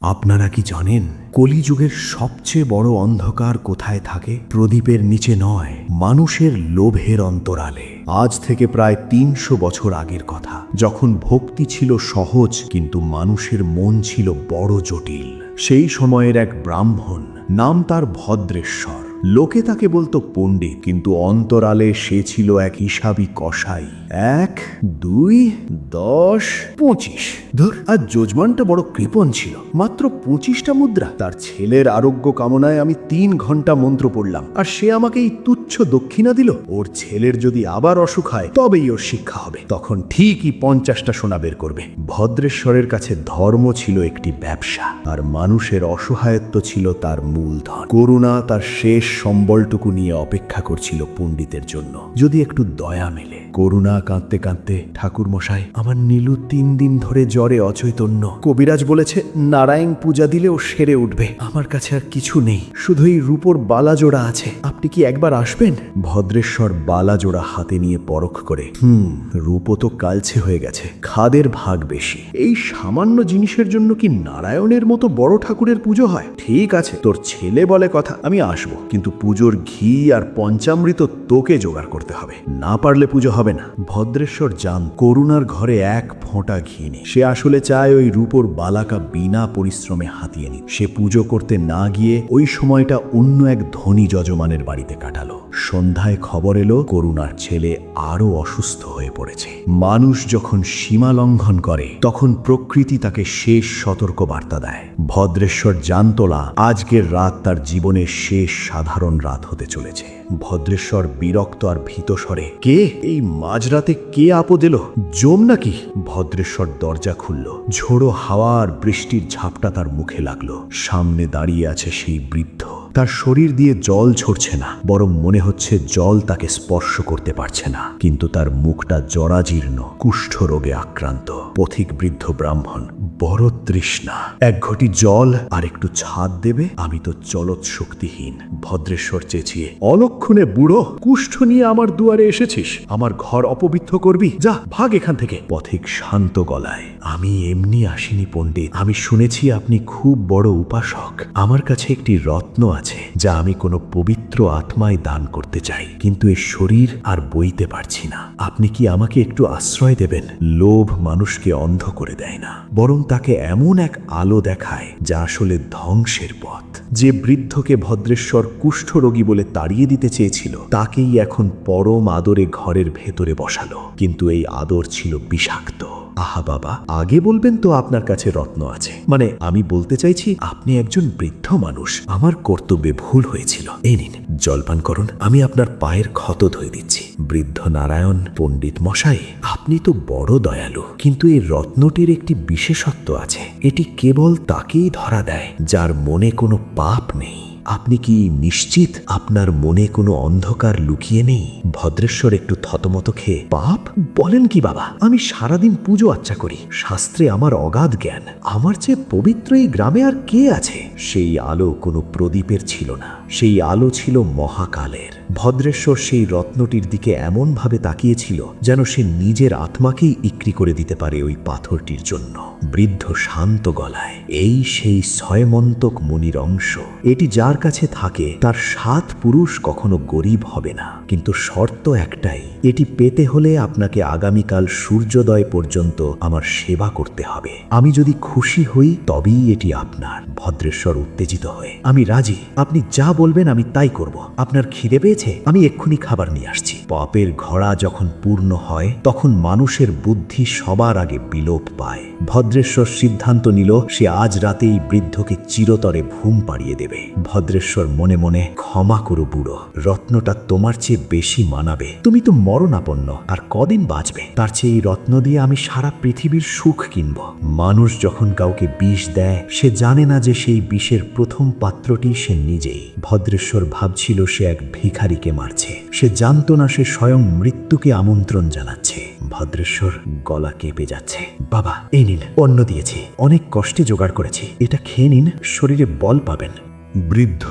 আপনারা কি জানেন কলিযুগের সবচেয়ে বড় অন্ধকার কোথায় থাকে? প্রদীপের নিচে নয়, মানুষের লোভের অন্তরালে। আজ থেকে প্রায় ৩০০ বছর আগের কথা, যখন ভক্তি ছিল সহজ কিন্তু মানুষের মন ছিল বড় জটিল। সেই সময়ের এক ব্রাহ্মণ, নাম তার ভদ্রেশ্বর। লোকে তাকে বলতো পণ্ডিত, কিন্তু অন্তরালে সে ছিল এক হিসাবী কসাই। ১, ২, ১০, ২৫। ধুর, আর যজমানটা বড় কৃপণ ছিল। মাত্র ২৫টা মুদ্রা। তার ছেলের আরোগ্য কামনায় আমি ৩ ঘন্টা মন্ত্র পড়লাম, আর সে আমাকে এই তুচ্ছ দক্ষিণা দিল। ওর ছেলের যদি আবার অসুখ হয় তবেই ওর শিক্ষা হবে, তখন ঠিকই ৫০টা সোনা বের করবে। ভদ্রেশ্বরের কাছে ধর্ম ছিল একটি ব্যবসা, আর মানুষের অসহায়ত্ব ছিল তার মূলধন। করুণা তার শেষ সম্বলটুকু নিয়ে অপেক্ষা করছিল পণ্ডিতের জন্য, যদি একটু দয়া মেলে। করুণা কাঁদতে কাঁদতে, ঠাকুর মশাই, আমার নীলু ৩ দিন ধরে জ্বরে অচৈতন্য। কবিরাজ বলেছে নারায়ণ পূজা দিলে ও সেরে উঠবে। আমার কাছে আর কিছু নেই, শুধু এই রূপোর বালাজোড়া আছে। আপনি কি একবার আসবেন? ভদ্রেশ্বর বালাজোড়া হাতে নিয়ে পরখ করে, রূপো তো কালছে হয়ে গেছে, খাদের ভাগ বেশি। এই সামান্য জিনিসের জন্য কি নারায়ণের মতো বড় ঠাকুরের পুজো হয়? ঠিক আছে, তোর ছেলে বলে কথা, আমি আসবো, কিন্তু পুজোর ঘি আর পঞ্চামৃত তোকে জোগাড় করতে হবে, না পারলে পুজো হবে না। ভদ্রেশ্বর জান করুণার ঘরে এক ফোঁটা ঘি নেই। সে আসলে চায় ওই রূপোর বালাকা বিনা পরিশ্রমে হাতিয়ে নিতে। সে পুজো করতে না গিয়ে ওই সময়টা অন্য এক ধনী যজমানের বাড়িতে কাটালো। সন্ধ্যায় খবর এলো করুণার ছেলে আরো অসুস্থ হয়ে পড়েছে। মানুষ যখন সীমা লঙ্ঘন করে তখন প্রকৃতি তাকে শেষ সতর্ক বার্তা দেয়। ভদ্রেশ্বর জানতোলা আজকের রাত তার জীবনের শেষ সাধারণ রাত হতে চলেছে। ভদ্রেশ্বর বিরক্ত আর ভীত স্বরে, কে এই মাঝরাতে কে আপদ এলো? জম নাকি? ভদ্রেশ্বর দরজা খুলল। ঝোড়ো হাওয়া আর বৃষ্টির ঝাপটা তার মুখে লাগলো। সামনে দাঁড়িয়ে আছে সেই বৃদ্ধ। তার শরীর দিয়ে জল ঝরছে না, বরং মনে হচ্ছে জল তাকে স্পর্শ করতে পারছে না। কিন্তু তার মুখটা জরাজীর্ণ, কুষ্ঠ রোগে আক্রান্ত। পথিক বৃদ্ধ ব্রাহ্মণ, বড় তৃষ্ণা, এক ঘটি জল আর একটু ছাদ দেবে? আমি তো চলত শক্তিহীন। ভদ্রেশ্বর চেঁচিয়ে, অলক্ষণে বুড়ো, কুষ্ঠ নিয়ে আমার দুয়ারে এসেছিস? আমার ঘর অপবিত্র করবি? যা, ভাগ এখান থেকে। পথিক শান্ত গলায়, আমি এমনি আসিনি পণ্ডিত, আমি শুনেছি আপনি খুব বড় উপাসক। আমার কাছে একটি রত্ন আছে যা আমি কোনো পবিত্র আত্মায় দান করতে চাই, কিন্তু এ শরীর আর বইতে পারছি না। আপনি কি আমাকে একটু আশ্রয় দেবেন? লোভ মানুষকে অন্ধ করে দেয় না, বরং তাকে এমন এক আলো দেখায় যা আসলে ধ্বংসের পথ। যে বৃদ্ধকে ভদ্রেশ্বর কুষ্ঠরোগী বলে তাড়িয়ে দিতে চেয়েছিল, তাকেই এখন পরম আদরে ঘরের ভেতরে বসালো। কিন্তু এই আদর ছিল বিষাক্ত। আহা বাবা, আগে বলবেন তো আপনার কাছে রত্ন আছে। মানে আমি বলতে চাইছি, আপনি একজন বৃদ্ধ মানুষ, আমার কর্তব্যে ভুল হয়েছিল। এই নিন, জলপান করুন, আমি আপনার পায়ের ক্ষত ধুয়ে দিচ্ছি। বৃদ্ধ নারায়ণ, পণ্ডিত মশাই, আপনি তো বড় দয়ালু, কিন্তু এই রত্নটির একটি বিশেষত্ব আছে। এটি কেবল তাকেই ধরা দেয় যার মনে কোনো পাপ নেই। আপনি কি নিশ্চিত আপনার মনে কোনো অন্ধকার লুকিয়ে নেই? ভদ্রেশ্বর একটু থতমত খেয়ে, পাপ বলেন কি বাবা? আমি সারাদিন পুজো আচ্চা করি, শাস্ত্রে আমার অগাধ জ্ঞান। আমার চেয়ে পবিত্র এই গ্রামে আর কে আছে? সেই আলো কোনো প্রদীপের ছিল না, সেই আলো ছিল মহাকালের। ভদ্রেশ্বর সেই রত্নটির দিকে এমনভাবে তাকিয়েছিল যেন সে নিজের আত্মাকেই ইক্রি করে দিতে পারে ওই পাথরটির জন্য। বৃদ্ধ শান্ত গলায়, এই সেই ছয়মন্তক মুনির অংশ। এটি যার কাছে থাকে তার ৭ পুরুষ কখনো গরিব হবে না, কিন্তু শর্ত একটাই, এটি পেতে হলে আপনাকে আগামীকাল সূর্যোদয় পর্যন্ত আমার সেবা করতে হবে। আমি যদি খুশি হই তবেই এটি আপনার। ভদ্রেশ্বর উত্তেজিত হয়ে, আমি রাজি, আপনি যা বলবেন আমি তাই করব। আপনার খিদে পেয়েছে? আমি এক্ষুনি খাবার নিয়ে আসছি। পাপের ঘোড়া যখন পূর্ণ হয় তখন মানুষের বুদ্ধি সবার আগে বিলোপ পায়। ভদ্রেশ্বর সিদ্ধান্ত নিল সে আজ রাতেই বৃদ্ধকে চিরতরে ঘুম পাড়িয়ে দেবে। ভদ্রেশ্বর মনে মনে, ক্ষমা করো বুড়ো, রত্নটা তোমার চেয়ে বেশি মানাবে। তুমি তো মরণাপন্ন, আর কদিন বাঁচবে? তার চেয়ে এই রত্ন দিয়ে আমি সারা পৃথিবীর সুখ কিনব। মানুষ যখন কাউকে বিষ দেয় সে জানে না যে সেই বিষের প্রথম পাত্রটি সে নিজেই। ভদ্রেশ্বর ভাবছিল সে এক ভিখারিকে মারছে, সে জানতো না সে স্বয়ং মৃত্যুকে আমন্ত্রণ জানাচ্ছে। ভদ্রেশ্বর গলা কেঁপে যাচ্ছে, বাবা এই নিন, অন্ন দিয়েছি, অনেক কষ্টে জোগাড় করেছি, এটা খেয়ে নিন, শরীরে বল পাবেন। বৃদ্ধ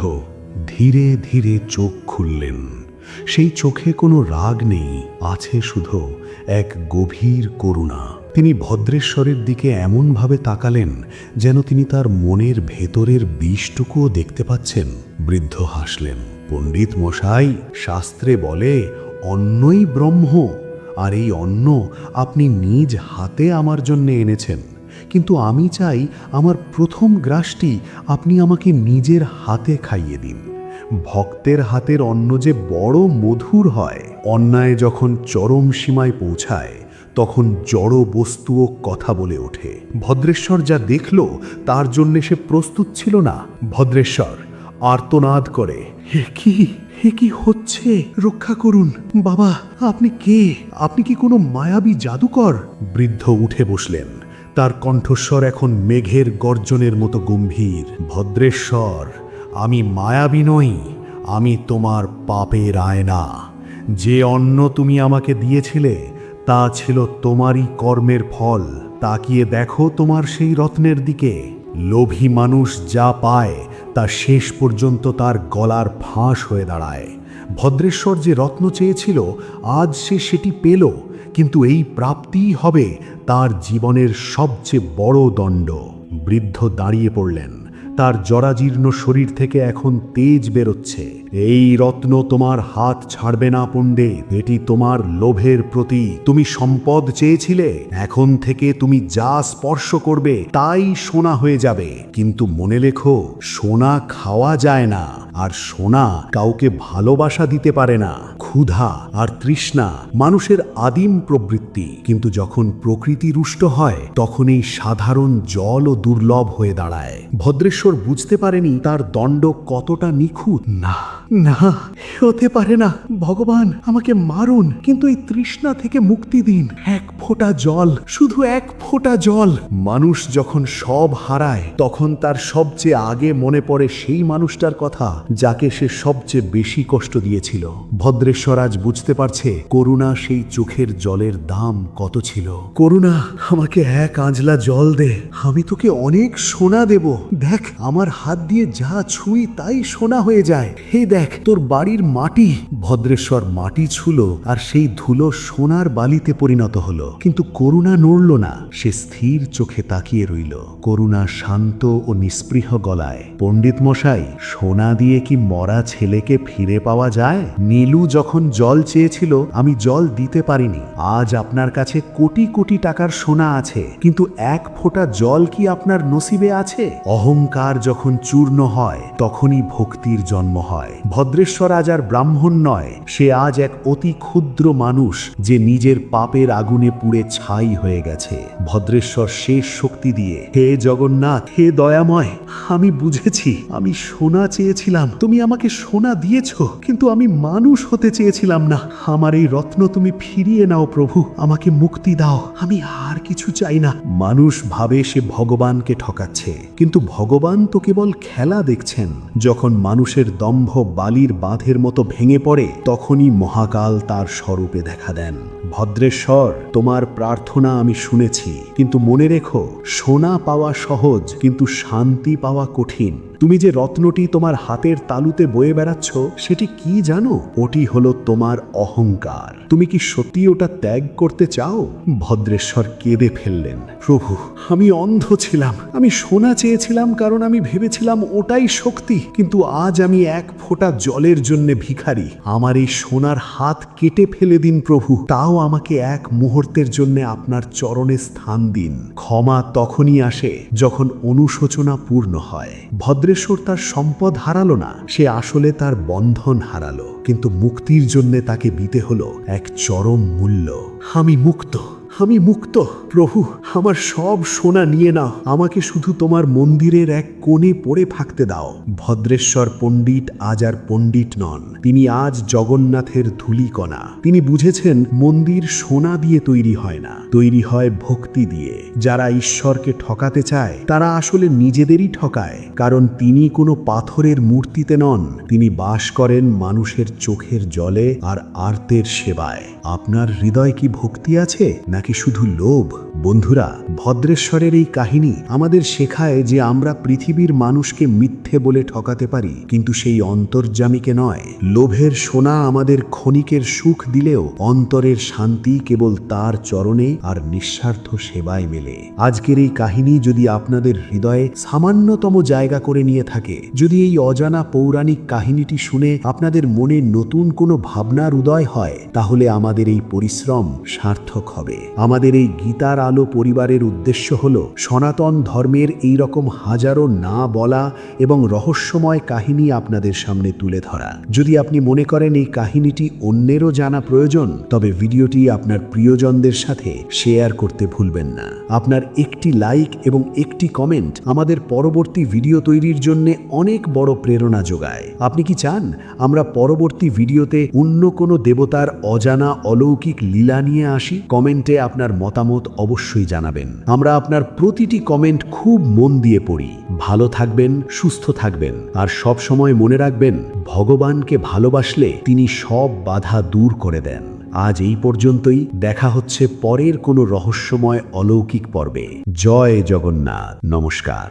ধীরে ধীরে চোখ খুললেন। সেই চোখে কোনো রাগ নেই, আছে শুধু এক গভীর করুণা। তিনি ভদ্রেশ্বরের দিকে এমনভাবে তাকালেন যেন তিনি তার মনের ভেতরের বিষটুকুও দেখতে পাচ্ছেন। বৃদ্ধ হাসলেন। পণ্ডিত মশাই, শাস্ত্রে বলে অন্নই ব্রহ্ম, আর এই অন্ন আপনি নিজ হাতে আমার জন্য এনেছেন। কিন্তু আমি চাই আমার প্রথম গ্রাসটি আপনি আমাকে নিজের হাতে খাইয়ে দিন। ভক্তের হাতের অন্ন যে বড় মধুর হয়। অন্যায় যখন চরম সীমায় পৌঁছায় তখন জড় বস্তুও কথা বলে ওঠে। ভদ্রেশ্বর যা দেখল তার জন্য সে প্রস্তুত ছিল না। ভদ্রেশ্বর আর্তনাদ করে, হে কি হচ্ছে? রক্ষা করুন বাবা। আপনি কে? আপনি কি কোনো মায়াবী জাদুকর? বৃদ্ধ উঠে বসলেন। তার কণ্ঠস্বর এখন মেঘের গর্জনের মতো গম্ভীর। ভদ্রেশ্বর, আমি মায়াবী নই, আমি তোমার পাপের আয়না। যে অন্ন তুমি আমাকে দিয়েছিলে তা ছিল তোমারই কর্মের ফল। তাকিয়ে দেখো তোমার সেই রত্নের দিকে। লোভী মানুষ যা পায় তা শেষ পর্যন্ত তার গলার ফাঁস হয়ে দাঁড়ায়। ভদ্রেশ্বর যে রত্ন চেয়েছিল আজ সে সেটি পেল, কিন্তু এই প্রাপ্তিই হবে তার জীবনের সবচেয়ে বড় দণ্ড। বৃদ্ধ দাঁড়িয়ে পড়লেন। তার জরাজীর্ণ শরীর থেকে এখন তেজ বেরোচ্ছে। এই রত্ন তোমার হাত ছাড়বে না পণ্ডিত। এটি তোমার লোভের প্রতীক। তুমি সম্পদ চেয়েছিলে, এখন থেকে তুমি যা স্পর্শ করবে তাই সোনা হয়ে যাবে। কিন্তু মনে রেখো, সোনা খাওয়া যায় না, আর সোনা কাউকে ভালোবাসা দিতে পারে না। ক্ষুধা আর তৃষ্ণা মানুষের আদিম প্রবৃত্তি, কিন্তু যখন প্রকৃতি রুষ্ট হয় তখন এই সাধারণ জলও দুর্লভ হয়ে দাঁড়ায়। ভদ্রেশ্বর বুঝতে পারেনি তার দণ্ড কতটা নিখুঁত। না না, হতে পারে না। ভগবান, আমাকে মারুন, কিন্তু এই তৃষ্ণা থেকে মুক্তি দিন। এক ফোঁটা জল, শুধু এক ফোঁটা জল। মানুষ যখন সব হারায় তখন তার সবচেয়ে আগে মনে পড়ে সেই মানুষটার কথা যাকে সে সবচেয়ে বেশি কষ্ট দিয়েছিল। ভদ্রেশ্বর আজ বুঝতে পারছে করুণা সেই চোখের জলের দাম কত ছিল। করুণা, আমাকে এক আঁজলা জল দে, আমি তোকে অনেক সোনা দেব। দেখ, আমার হাত দিয়ে যা ছুঁই তাই সোনা হয়ে যায়। হে দেখ, তোর বাড়ির মাটি। ভদ্রেশ্বর মাটি ছুলো আর সেই ধুলো সোনার বালিতে পরিণত হলো। কিন্তু করুণা নড়ল না, সে স্থির চোখে তাকিয়ে রইল। করুণা শান্ত ও নিস্পৃহ গলায়, পণ্ডিত মশাই, সোনা দিয়ে কি মরা ছেলেকে ফিরে পাওয়া যায়? নীলু যখন জল চেয়েছিল আমি জল দিতে পারিনি। আজ আপনার কাছে কোটি কোটি টাকার সোনা আছে, কিন্তু এক ফোঁটা জল কি আপনার নসিবে আছে? অহংকার যখন চূর্ণ হয় তখনই ভক্তির জন্ম হয়। ভদ্রেশ্বর আজ আর ব্রাহ্মণ নয়, সে আজ এক অতি ক্ষুদ্র মানুষ যে নিজের পাপের আগুনে পুড়ে ছাই হয়ে গেছে। ভদ্রেশ্বর শেষ শক্তি দিয়ে, হে জগন্নাথ, হে দয়াময়, আমি বুঝেছি আমি সোনা চেয়েছিলাম, তুমি আমাকে সোনা দিয়েছ, কিন্তু আমি মানুষ হতে চেয়েছিলাম না। আমার এই রত্ন তুমি ফিরিয়ে নাও প্রভু, আমাকে মুক্তি দাও, আমি আর কিছু চাই না। মানুষ ভাবে সে ভগবানকে ঠকাচ্ছে, কিন্তু ভগবান তো কেবল খেলা দেখছেন। যখন মানুষের দম্ভ বালির বাঁধের মতো ভেঙে পড়ে তখনই মহাকাল তার স্বরূপে দেখা দেন। ভদ্রেশ্বর, তোমার প্রার্থনা আমি শুনেছি, কিন্তু মনে রেখো, সোনা পাওয়া সহজ কিন্তু শান্তি পাওয়া কঠিন। তুমি যে রত্নটি তোমার হাতের তালুতে বয়ে বেড়াচ্ছ সেটি কি জানো? ওটি হলো তোমার অহংকার। তুমি কি সত্যি ওটা ত্যাগ করতে চাও? ভদ্রেশ্বর কেঁদে ফেললেন, প্রভু, আমি অন্ধ ছিলাম। আমি সোনা চেয়েছিলাম কারণ আমি ভেবেছিলাম ওটাই শক্তি, কিন্তু আজ আমি এক ফোঁটা জলের জন্য ভিখারি। আমার এই সোনার হাত কেটে ফেলে দিন প্রভু, তাও আমাকে এক মুহূর্তের জন্য আপনার চরণে স্থান দিন। ক্ষমা তখনই আসে যখন অনুশোচনা পূর্ণ হয়। ভদ্রেশ্বর তার সম্পদ হারালো না, সে আসলে তার বন্ধন হারালো, কিন্তু মুক্তির জন্য তাকে দিতে হলো এক চরম মূল্য। আমি মুক্ত, আমি মুক্ত প্রভু, আমার সব সোনা নিয়ে নাও, আমাকে শুধু তোমার মন্দিরের এক কোণে পড়ে থাকতে দাও। ভদ্রেশ্বর পণ্ডিত আজ আর পণ্ডিত নন, তিনি আজ জগন্নাথের ধূলিকণা। তিনি বুঝেছেন মন্দির সোনা দিয়ে তৈরি হয় না, তৈরি হয় ভক্তি দিয়ে। যারা ঈশ্বরকে ঠকাতে চায় তারা আসলে নিজেদেরই ঠকায়, কারণ তিনি কোনো পাথরের মূর্তিতে নন, তিনি বাস করেন মানুষের চোখের জলে আর আর্তের সেবায়। আপনার হৃদয় কি ভক্তি আছে নাকি নাকি শুধু লোভ? বন্ধুরা, ভদ্রেশ্বরের এই কাহিনী আমাদের শেখায় যে আমরা পৃথিবীর মানুষকে মিথ্যে বলে ঠকাতে পারি, কিন্তু সেই অন্তর্যামীকে নয়। লোভের সোনা আমাদের ক্ষণিকের সুখ দিলেও অন্তরের শান্তি কেবল তার চরণে আর নিঃস্বার্থ সেবায় মেলে। আজকের এই কাহিনী যদি আপনাদের হৃদয়ে সামান্যতম জায়গা করে নিয়ে থাকে, যদি এই অজানা পৌরাণিক কাহিনীটি শুনে আপনাদের মনে নতুন কোনো ভাবনার উদয় হয়, তাহলে আমাদের এই পরিশ্রম সার্থক হবে। আমাদের এই গীতার আলো পরিবারের উদ্দেশ্য হল সনাতন ধর্মের এই রকম হাজারো না বলা এবং রহস্যময় কাহিনী আপনাদের সামনে তুলে ধরা। যদি আপনি মনে করেন এই কাহিনীটি অন্যেরও জানা প্রয়োজন, তবে ভিডিওটি আপনার প্রিয়জনদের সাথে শেয়ার করতে ভুলবেন না। আপনার একটি লাইক এবং একটি কমেন্ট আমাদের পরবর্তী ভিডিও তৈরির জন্য অনেক বড় প্রেরণা যোগায়। আপনি কি চান আমরা পরবর্তী ভিডিওতে অন্য কোনো দেবতার অজানা অলৌকিক লীলা নিয়ে আসি? কমেন্টে আপনার মতামত অবশ্যই জানাবেন। আমরা আপনার প্রতিটি কমেন্ট খুব মন দিয়ে পড়ি। ভালো থাকবেন, সুস্থ থাকবেন, আর সব সময় মনে রাখবেন, ভগবানকে ভালোবাসলে তিনি সব বাধা দূর করে দেন। আজ এই পর্যন্তই। দেখা হচ্ছে পরের কোনো রহস্যময় অলৌকিক পর্বে। জয় জগন্নাথ। নমস্কার।